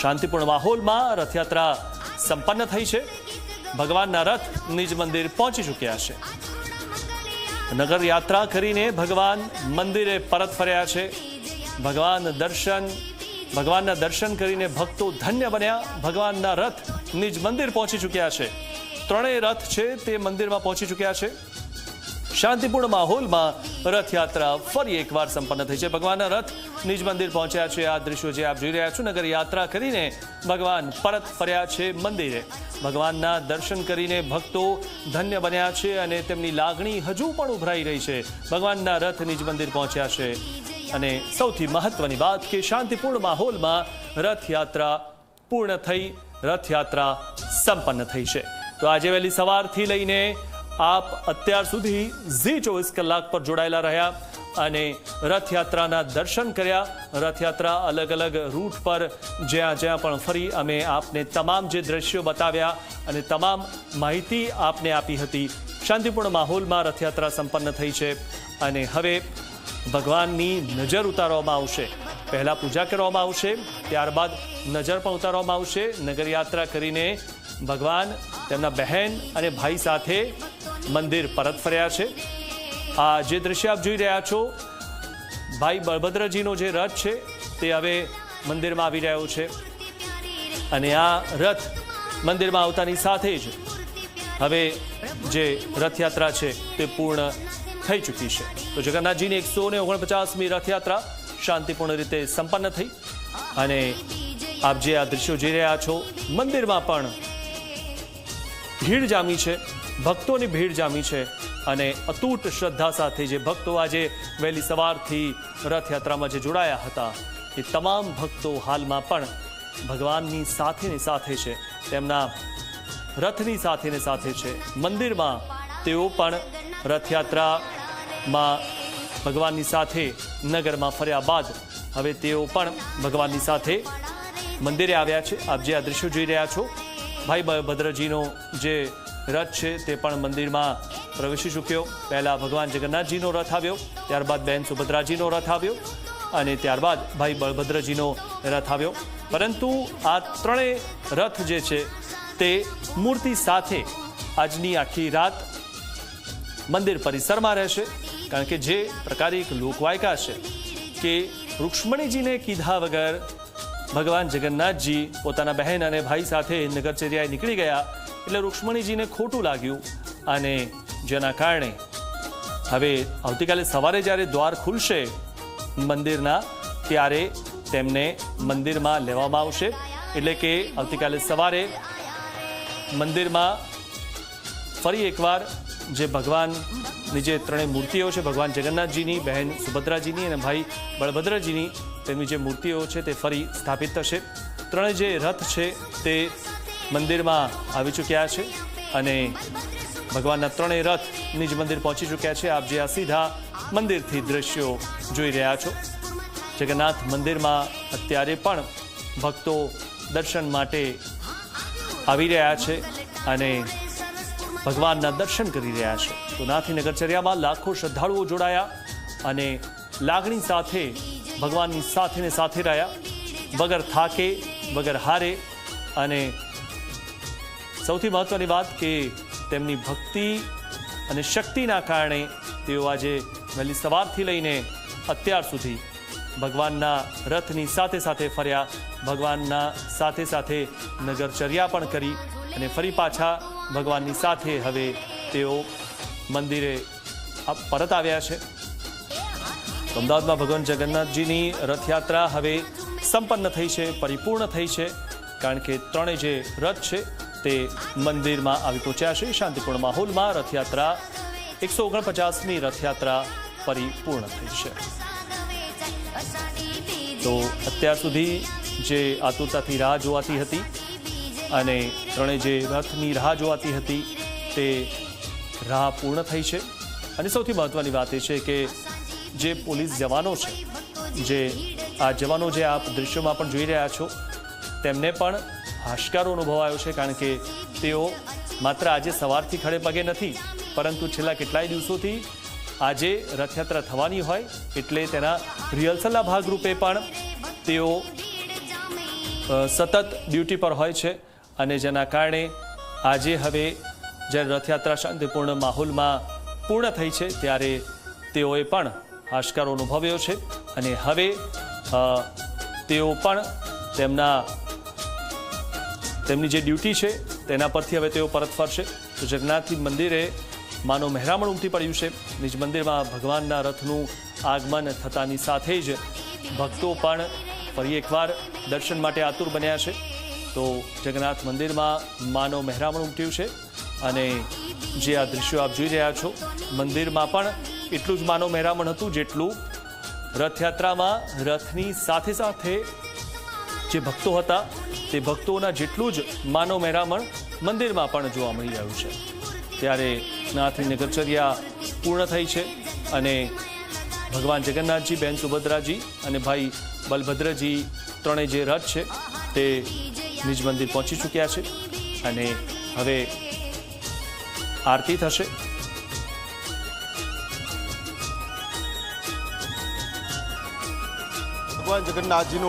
શાંતિપૂર્ણ માહોલમાં રથયાત્રા સંપન્ન થઈ છે। ભગવાનના રથ નિજ મંદિર પહોંચી ચૂક્યા છે। નગર યાત્રા કરીને ભગવાન મંદિરે પરત ફર્યા છે। ભગવાનના દર્શન કરીને ભક્તો ધન્ય બન્યા। ભગવાનના રથ નિજ મંદિર પહોંચી ચૂક્યા છે। ત્રણેય રથ છે તે મંદિરમાં પહોંચી ચૂક્યા છે। શાંતિપૂર્ણ માહોલમાં રથયાત્રા ફરી એકવાર સંપન્ન થઈ છે। ભગવાનના રથ નિજ મંદિર પહોંચ્યા છે। આ દ્રશ્યો જે આપ જોઈ રહ્યા છો, નગર યાત્રા કરીને ભગવાન પરત ફર્યા છે મંદિરે। ભગવાનના દર્શન કરીને ભક્તો ધન્ય બન્યા છે અને તેમની લાગણી હજુ પણ ઉભરાઈ રહી છે। ભગવાનના રથ નિજ મંદિર પહોંચ્યા છે અને સૌથી મહત્વની વાત કે શાંતિપૂર્ણ માહોલમાં રથયાત્રા પૂર્ણ થઈ, રથયાત્રા સંપન્ન થઈ છે। તો આજે વહેલી સવારથી લઈને આપ અત્યાર સુધી ઝી24 કલાક પર જોડાયેલા રહ્યા અને રથયાત્રાના દર્શન કર્યા। રથયાત્રા અલગ અલગ રૂટ પર જ્યાં જ્યાં પણ ફરી અમે આપને તમામ જે દ્રશ્યો બતાવ્યા અને તમામ માહિતી આપને આપી હતી। શાંતિપૂર્ણ માહોલમાં રથયાત્રા સંપન્ન થઈ છે અને હવે ભગવાનની નજર ઉતારવામાં આવશે। પહેલાં પૂજા કરવામાં આવશે, ત્યારબાદ નજર પણ ઉતારવામાં આવશે। નગર યાત્રા કરીને ભગવાન તેમના બહેન અને ભાઈ સાથે મંદિર પરત ફર્યા છે। આ જે દ્રશ્ય આપ જોઈ રહ્યા છો, ભાઈ બળભદ્રજીનો જે રથ છે તે હવે મંદિરમાં આવી રહ્યો છે અને આ રથ મંદિરમાં આવતાની સાથે જ હવે જે રથયાત્રા છે તે પૂર્ણ થઈ ચૂકી છે। તો જગન્નાથજીની 149મી રથયાત્રા શાંતિપૂર્ણ રીતે સંપન્ન થઈ અને આપ જે આ દ્રશ્યો જોઈ રહ્યા છો, મંદિરમાં પણ ભીડ જામી છે, ભક્તોની ભીડ જામી છે અને અતૂટ શ્રદ્ધા સાથે જે ભક્તો આજે વહેલી સવારથી રથયાત્રામાં જે જોડાયા હતા એ તમામ ભક્તો હાલમાં પણ ભગવાનની સાથે ને સાથે છે, તેમના રથની સાથે ને સાથે છે। મંદિરમાં તેઓ પણ રથયાત્રામાં ભગવાનની સાથે નગરમાં ફર્યા બાદ હવે તેઓ પણ ભગવાનની સાથે મંદિરે આવ્યા છે। આપ જે આ દ્રશ્યો જોઈ રહ્યા છો, ભાઈ બળભદ્રજીનો જે રથ છે તે પણ મંદિરમાં પ્રવેશી ચૂક્યો। પહેલાં ભગવાન જગન્નાથજીનો રથ આવ્યો, ત્યારબાદ બહેન સુભદ્રાજીનો રથ આવ્યો અને ત્યારબાદ ભાઈ બળભદ્રજીનો રથ આવ્યો। પરંતુ આ ત્રણેય રથ જે છે તે મૂર્તિ સાથે આજની આખી રાત મંદિર પરિસરમાં રહેશે। કારણ કે જે પ્રકારે એક લોકવાયકા છે કે રૂક્ષ્મણીજીને કીધા વગર ભગવાન જગન્નાથજી પોતાના બહેન અને ભાઈ સાથે નગરચર્યાએ નીકળી ગયા એટલે રૂક્ષ્મણીજીને ખોટું લાગ્યું અને જેના કારણે હવે આવતીકાલે સવારે જ્યારે દ્વાર ખુલશે મંદિરના ત્યારે તેમને મંદિરમાં લેવામાં આવશે। એટલે કે આવતીકાલે સવારે મંદિરમાં ફરી એકવાર જે ભગવાનની જે ત્રણેય મૂર્તિઓ છે, ભગવાન જગન્નાથજીની, બહેન સુભદ્રાજીની અને ભાઈ બળભદ્રજીની, તેમની જે મૂર્તિઓ છે તે ફરી સ્થાપિત થશે। ત્રણેય જે રથ છે તે મંદિરમાં આવી ચૂક્યા છે અને ભગવાનના ત્રણેય રથ નિજ મંદિર પહોંચી ચૂક્યા છે। આપ જે આ સીધા મંદિરથી દ્રશ્યો જોઈ રહ્યા છો, જગન્નાથ મંદિરમાં અત્યારે પણ ભક્તો દર્શન માટે આવી રહ્યા છે અને ભગવાનના દર્શન કરી રહ્યા છે। તો નાથી નગરચર્યામાં લાખો શ્રદ્ધાળુઓ જોડાયા અને લાગણી સાથે ભગવાનની સાથે ને સાથે રહ્યા, વગર થાકે, વગર હારે અને સૌથી મહત્વની વાત કે તેમની ભક્તિ અને શક્તિના કારણે તેઓ આજે વહેલી સવારથી લઈને અત્યાર સુધી ભગવાનના રથની સાથે સાથે ફર્યા, ભગવાનના સાથે સાથે નગરચર્યા પણ કરી અને ફરી પાછા ભગવાનની સાથે હવે તેઓ મંદિરે પરત આવ્યા છે। અમદાવાદમાં ભગવાન જગન્નાથજીની રથયાત્રા હવે સંપન્ન થઈ છે, પરિપૂર્ણ થઈ છે, કારણ કે ત્રણેય જે રથ છે તે મંદિરમાં આવી પહોંચ્યા છે। શાંતિપૂર્ણ માહોલમાં રથયાત્રા 149મી રથયાત્રા પરિપૂર્ણ થઈ છે। તો અત્યાર સુધી જે આતુરતાથી રાહ જોવાતી હતી અને ત્રણેય જે રથની રાહ જોવાતી હતી તે રાહ પૂર્ણ થઈ છે અને સૌથી મહત્વની વાત એ છે કે જે પોલીસ જવાનો છે, જે આ જવાનો જે આપ દૃશ્યોમાં પણ જોઈ રહ્યા છો, તેમને પણ હાશકારો અનુભવાયો છે, કારણ કે તેઓ માત્ર આજે સવારથી ખડે પગે નથી, પરંતુ છેલ્લા કેટલાય દિવસોથી આજે રથયાત્રા થવાની હોય એટલે તેના રિહર્સલના ભાગરૂપે પણ તેઓ સતત ડ્યુટી પર હોય છે અને જેના કારણે આજે હવે જ્યારે રથયાત્રા શાંતિપૂર્ણ માહોલમાં પૂર્ણ થઈ છે ત્યારે તેઓએ પણ હાશકારો અનુભવ્યો છે અને હવે તેઓ પણ તેમની જે ડ્યુટી છે તેના પરથી હવે તેઓ પરત ફરશે. તો જગન્નાથજી મંદિરે માનો મહેરામણ ઉમટી પડ્યું છે. નિજ મંદિરમાં ભગવાનના રથનું આગમન થતાની સાથે જ ભક્તો પણ ફરી એકવાર દર્શન માટે આતુર બન્યા છે. તો જગન્નાથ મંદિરમાં માનો મહેરામણ ઉમટ્યું છે અને જે આ દૃશ્યો આપ જોઈ રહ્યા છો મંદિરમાં પણ એટલું જ માનો મહેરામણ હતું જેટલું રથયાત્રામાં રથની સાથે સાથે જે ભક્તો હતા તે ભક્તોના જેટલું જ માનો મહેરામણ મંદિરમાં પણ જોવા મળી રહ્યું છે. ત્યારે નાથની નગરચર્યા પૂર્ણ થઈ છે અને ભગવાન જગન્નાથજી, બહેન સુભદ્રાજી અને ભાઈ બલભદ્રજી ત્રણેય જે રથ છે તે નિજ મંદિર પહોંચી ચૂક્યા છે અને હવે આરતી થશે. ભગવાન જગન્નાથજીનું